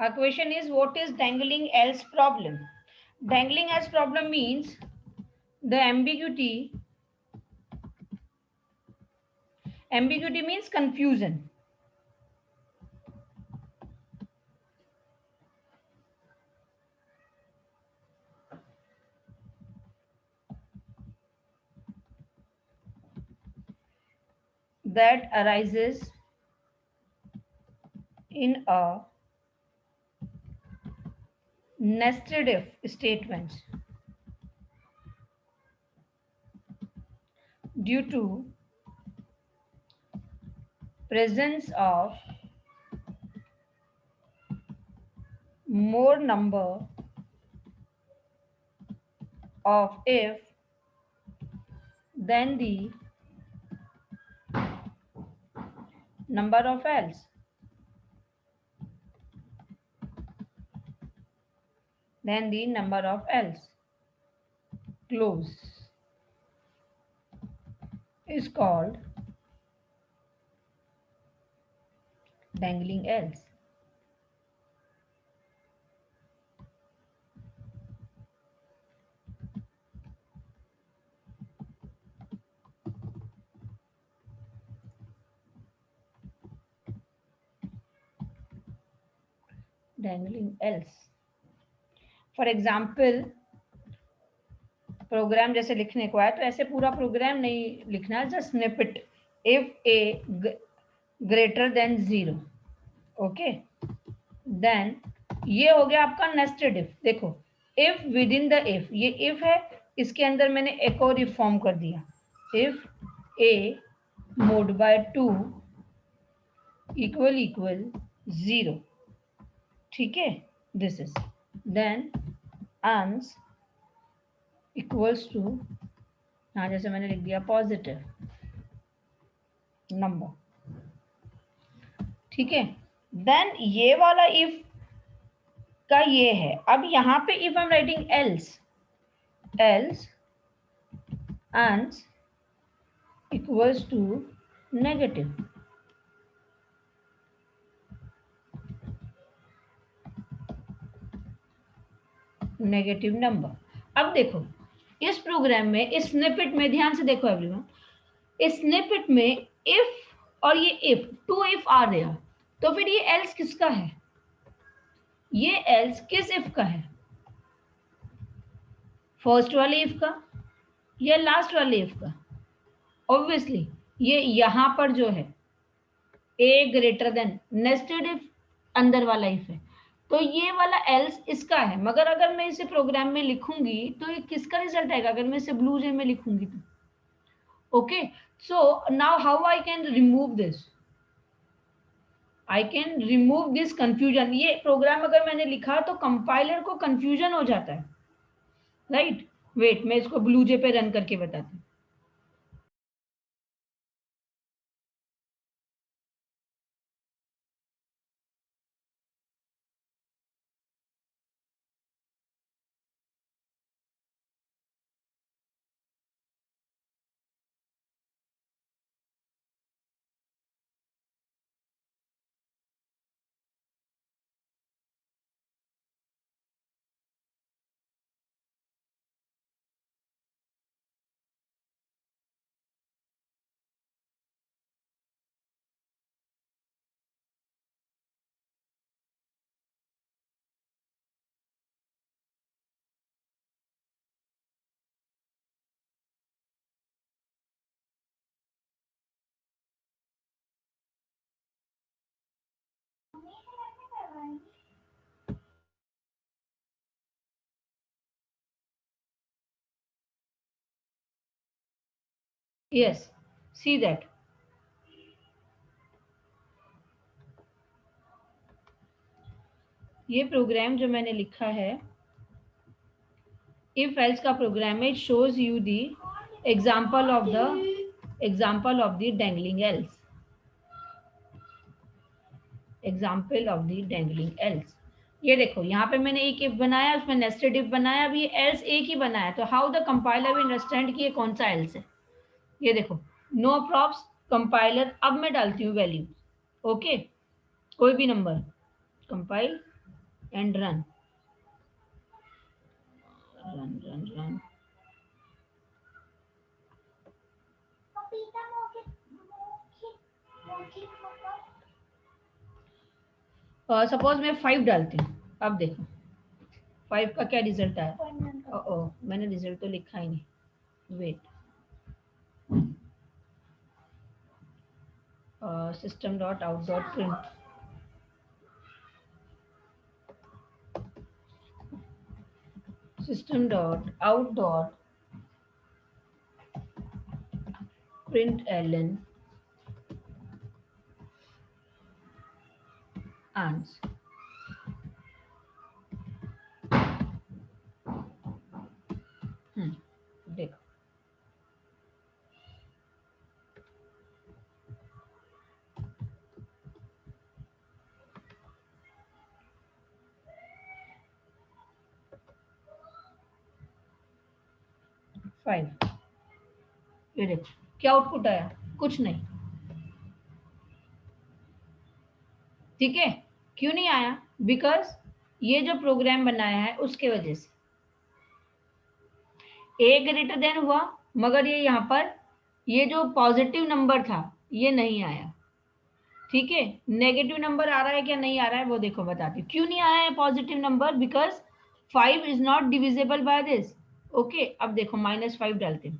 Our question is, what is dangling else problem? Dangling else problem means the ambiguity means confusion. That arises in a nested if statements due to presence of more number of if than the number of else. Then the number of else. Close is called dangling else. Dangling else. For example, program जैसे लिखने को है तो ऐसे पूरा programme नहीं लिखना है, just snippet if a greater than 0. Okay, then ये हो गया आपका नेस्टेड इफ. देखो, if within the if, ये इफ है, इसके अंदर मैंने एक और इफ फॉर्म कर दिया. If a mod by 2 equal 0. ठीक है, this is then ans equals to, हाँ जैसे मैंने लिख दिया पॉजिटिव नंबर. ठीक है, देन ये वाला इफ का ये है. अब यहां पे if I am writing else ans equals to negative. Negative number. अब देखो इस प्रोग्राम में, इस स्निपेट में, ध्यान से देखो एवरीवन, इस स्निपेट में इफ और ये इफ, 2 इफ आर देयर, तो फिर ये एल्स किसका है? ये एल्स किस इफ का है? फर्स्ट वाले इफ का या लास्ट वाले इफ का? ऑब्वियसली ये यहां पर जो है ए ग्रेटर देन नेस्टेड इफ अंदर वाला इफ है, तो ये वाला एल्स इसका है. मगर अगर मैं इसे प्रोग्राम में लिखूंगी तो ये किसका रिजल्ट आएगा? अगर मैं इसे ब्लू जे में लिखूंगी तो. Okay, so now how I can remove this? I can remove this confusion. ये प्रोग्राम अगर मैंने लिखा तो कंपाइलर को कंफ्यूजन हो जाता है, राइट? वेट, मैं इसको ब्लू जे पे रन करके बताती हूँ. Yes, see that. ये प्रोग्राम जो मैंने लिखा है, इफ एल्स का प्रोग्राम है, it shows you the example of the dangling else. Example of the dangling else. ये देखो यहाँ पे मैंने एक इफ बनाया, उसमें नेस्टेड इफ बनाया, अब ये एल्स एक ही बनाया, तो how the compiler will understand कि ये कौन सा एल्स है. ये देखो, नो प्रॉप्स कंपाइलर. अब मैं डालती हूँ वैल्यू. ओके, कोई भी number compile and run run run run. Suppose मैं 5 डालती हूँ, अब देखो 5 का क्या रिजल्ट आया। ओ मैंने रिजल्ट तो लिखा ही नहीं, wait. System dot out dot print, system dot out dot println answer. देखो फाइव, ये देखो क्या आउटपुट आया, कुछ नहीं। ठीक है, क्यों नहीं आया? बिकॉज ये जो प्रोग्राम बनाया है उसके वजह से ए ग्रेटर देन हुआ, मगर ये यहाँ पर ये जो पॉजिटिव नंबर था ये नहीं आया। ठीक है, नेगेटिव नंबर आ रहा है क्या नहीं आ रहा है वो देखो बताती हूँ। क्यों नहीं आया है positive number? Because 5 is not divisible by this. Okay, अब देखो -5 डालते हैं,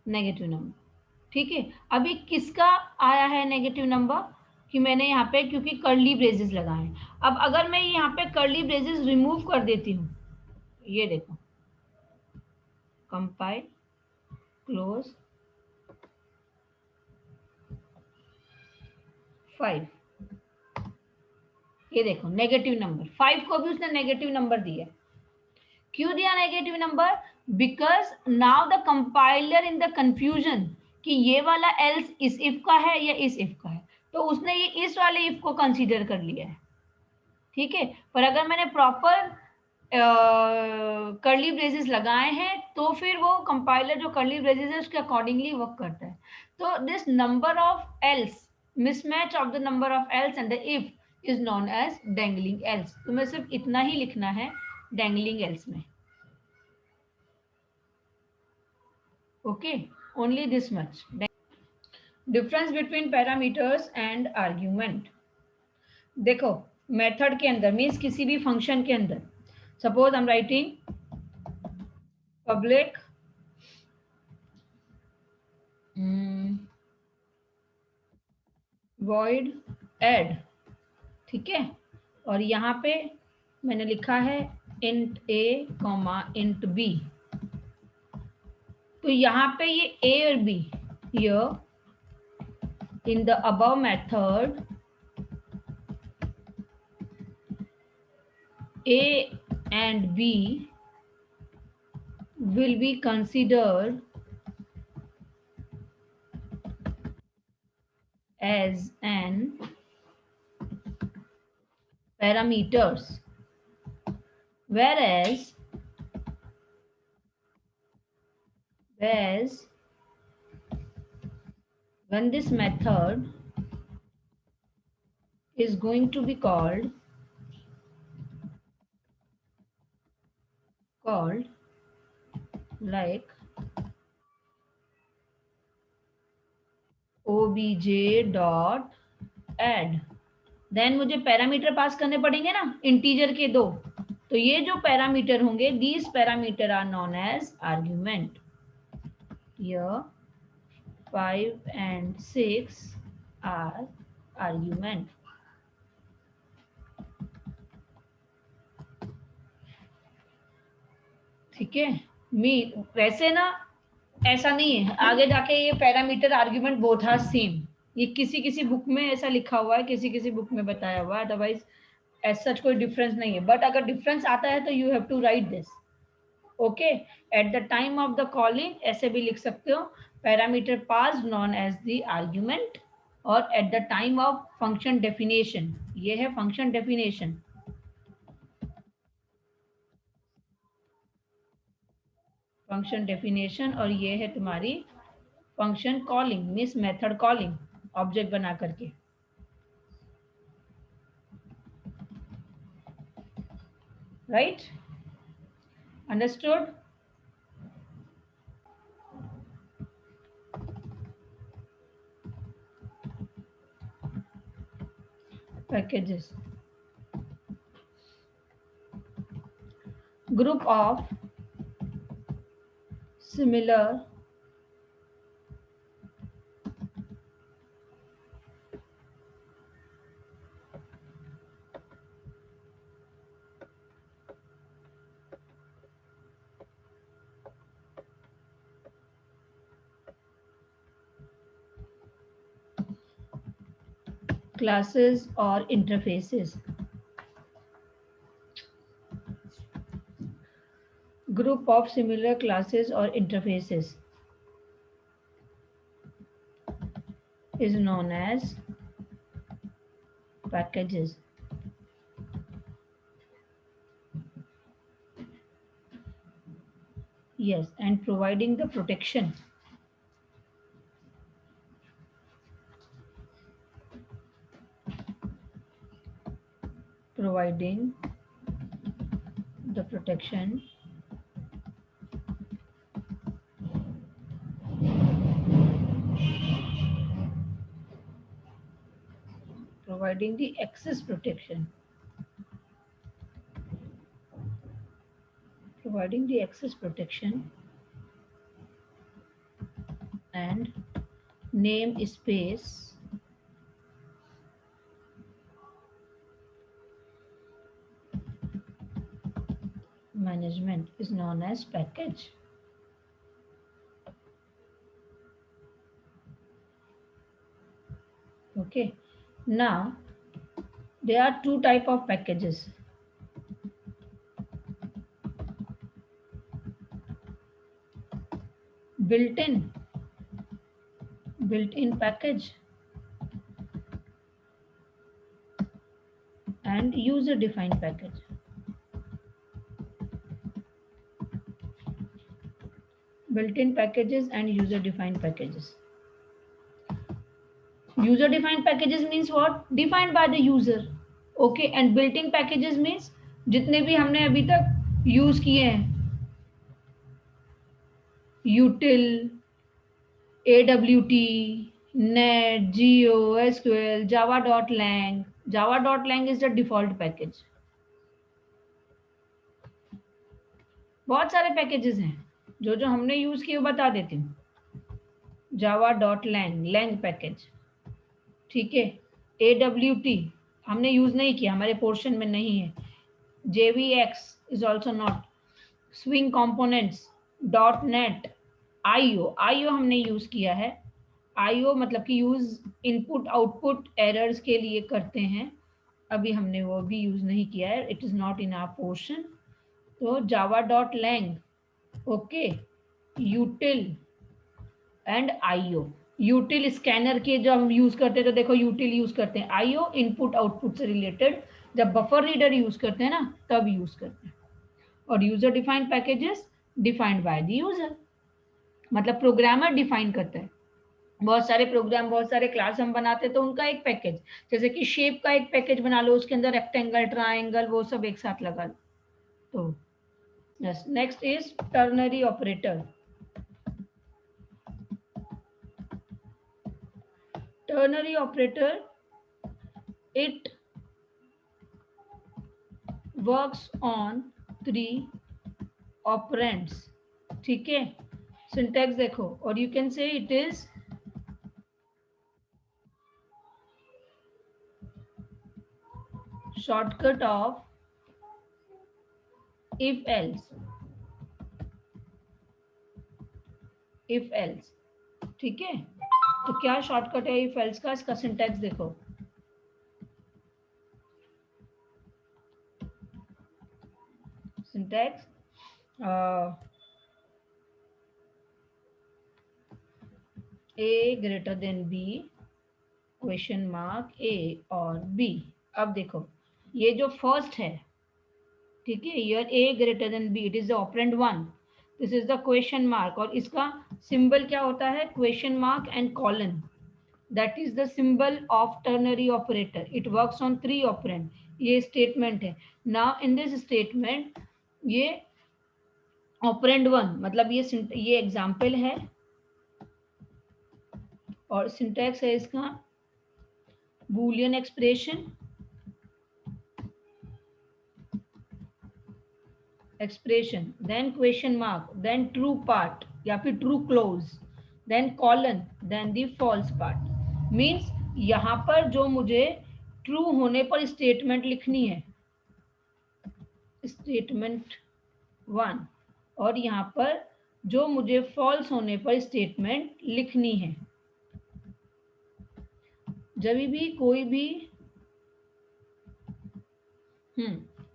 नेगेटिव नंबर। ठीक है, अभी किसका आया है नेगेटिव नंबर? कि मैंने यहाँ पे क्योंकि कर्ली ब्रेसेस लगाए हैं। अब अगर मैं यहाँ पे कर्ली ब्रेसेस रिमूव कर देती हूँ, ये देखो, कंपाइल, क्लोज, 5, ये देखो नेगेटिव नंबर, 5 को भी उसने नेगेटिव नंबर दिया। क्यों दिया negative number? Because now the compiler in the confusion कि ये वाला एल्स इस इफ का है या इस इफ का है, तो उसने ये इस वाले इफ को कंसीडर कर लिया है। ठीक है, पर अगर मैंने प्रॉपर कर्ली ब्रेसेस लगाए हैं तो फिर वो कंपाइलर जो कर्ली ब्रेसेस है उसके अकॉर्डिंगली वर्क करता है। तो this number of else, mismatch of the number of else and the if is known as dangling else. तुम्हें सिर्फ इतना ही लिखना है डैंगलिंग एल्स में। Okay, only this much. Difference between parameters and argument. देखो मेथड के अंदर मीन्स किसी भी फंक्शन के अंदर, suppose I am writing public void add, ठीक है, और यहाँ पे मैंने लिखा है int a int b। तो यहाँ पे ये a और b, here in the above method a and b will be considered as an parameters, whereas when this method is going to be called like obj dot add, then मुझे parameter pass करने पड़ेंगे ना integer के दो, तो ये जो parameter होंगे these parameters are known as argument. Here 5 and 6 are argument। ठीक है, मी वैसे ना ऐसा नहीं है, आगे जाके ये parameter argument both are same, ये किसी किसी बुक में ऐसा लिखा हुआ है, किसी किसी बुक में बताया हुआ है, अदरवाइज एज सच कोई डिफरेंस नहीं है। बट अगर डिफरेंस आता है तो you have to write this. Okay, at the time of the calling ऐसे भी लिख सकते हो, parameter pass known as the argument, और at the time of function definition, ये है फंक्शन डेफिनेशन। फंक्शन डेफिनेशन और ये है तुम्हारी function calling means method calling. Object बना करके, right? Understood? Packages, group of similar classes or interfaces. Group of similar classes or interfaces is known as packages. Yes, and providing the protection. Providing the protection providing the access protection, providing the access protection and namespace management is known as package. Okay, now there are two type of packages. Built-in package and user-defined package. Built-in packages and user-defined packages. User-defined packages means what? Defined by the user. Okay, and built-in packages means जितने भी हमने अभी तक use किए हैं, util, AWT, net, geo, SQL, java.lang. Java.lang is the default package. बहुत सारे packages हैं, जो जो हमने यूज किए वो बता देती हूँ. java.lang, lang पैकेज, ठीक है. AWT हमने यूज नहीं किया, हमारे पोर्शन में नहीं है. JVX is also not. Swing components, .NET, IO हमने यूज किया है. IO मतलब कि यूज इनपुट आउटपुट एरर्स के लिए करते हैं, अभी हमने वो भी यूज नहीं किया है. It is not in our portion. तो java.lang, okay, util and IO. Util scanner के जो हम यूज करते हैं, तो देखो यूटिल यूज करते हैं. IO इनपुट आउटपुट से रिलेटेड, जब बफर रीडर यूज करते हैं ना तब यूज करते हैं. और user defined packages defined by the user, मतलब प्रोग्रामर डिफाइन करता है. बहुत सारे प्रोग्राम, बहुत सारे क्लास हम बनाते हैं, तो उनका एक पैकेज, जैसे कि शेप का एक पैकेज बना लो, उसके अंदर रेक्टेंगल, ट्राइंगल, वो सब एक साथ लगा लो. तो yes, next is ternary operator. Ternary operator, it works on 3 operands. ठीक है, सिंटैक्स देखो, और you can say it is shortcut of if else. ठीक है, तो क्या शॉर्टकट है if else का? इसका सिंटैक्स देखो. Syntax A greater than B, question mark A और B. अब देखो, ये जो फर्स्ट है, ठीक है, यर A greater than B, it is the operand 1. This is the question mark, और इसका सिंबल क्या होता है? Question mark and colon. That is the symbol of ternary operator, it works on 3 operand. ये स्टेटमेंट है। नाउ इन दिस स्टेटमेंट ये operand 1 मतलब ये एग्जाम्पल है और सिंटैक्स है इसका boolean expression, then question mark, then true part या फिर true close, then colon, then दी फॉल्स पार्ट। मीन्स यहां पर जो मुझे ट्रू होने पर स्टेटमेंट लिखनी है, स्टेटमेंट 1, और यहाँ पर जो मुझे फॉल्स होने पर स्टेटमेंट लिखनी है। जब भी कोई भी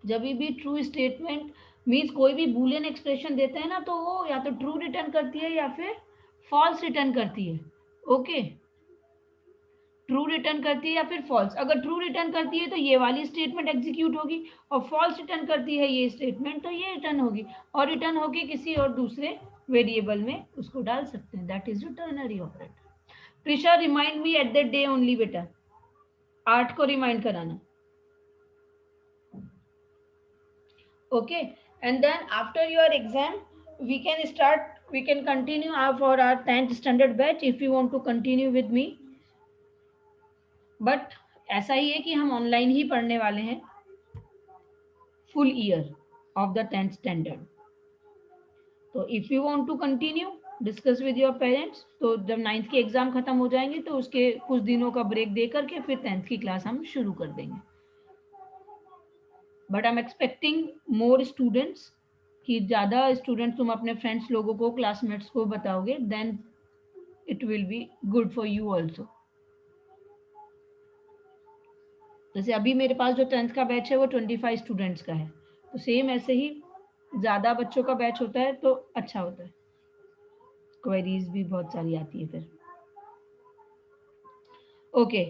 जब भी ट्रू स्टेटमेंट मीन्स कोई भी बूलियन एक्सप्रेशन देता है ना, तो वो या तो ट्रू रिटर्न करती है या फिर फॉल्स रिटर्न करती है। ओके, ट्रू रिटर्न करती है या फिर फॉल्स। अगर ट्रू रिटर्न करती है तो ये वाली स्टेटमेंट एग्जीक्यूट होगी, और फॉल्स रिटर्न करती है ये स्टेटमेंट तो ये रिटर्न होगी, और रिटर्न होगी किसी और दूसरे वेरिएबल में उसको डाल सकते हैं। That is ternary operator. Prisha remind me at the day only बेटा, 8 को रिमाइंड कराना। Okay, and then after your exam we can continue for our 10th standard batch if you want to continue with me, but ऐसा ही है कि हम online ही पढ़ने वाले हैं full year of the 10th standard. तो if you want to continue discuss with your parents, तो जब 9th के एग्जाम खत्म हो जाएंगे तो उसके कुछ दिनों का ब्रेक दे करके फिर 10th की क्लास हम शुरू कर देंगे। But I am expecting more students, कि ज़्यादा स्टूडेंट तुम अपने फ्रेंड्स लोगों को, क्लासमेट्स को बताओगे, then it will be good for you also. जैसे अभी मेरे पास जो 10th का बैच है वो 25 स्टूडेंट्स का है, तो सेम ऐसे ही ज़्यादा बच्चों का बैच होता है तो अच्छा होता है, क्वेरीज भी बहुत सारी आती है फिर। ओके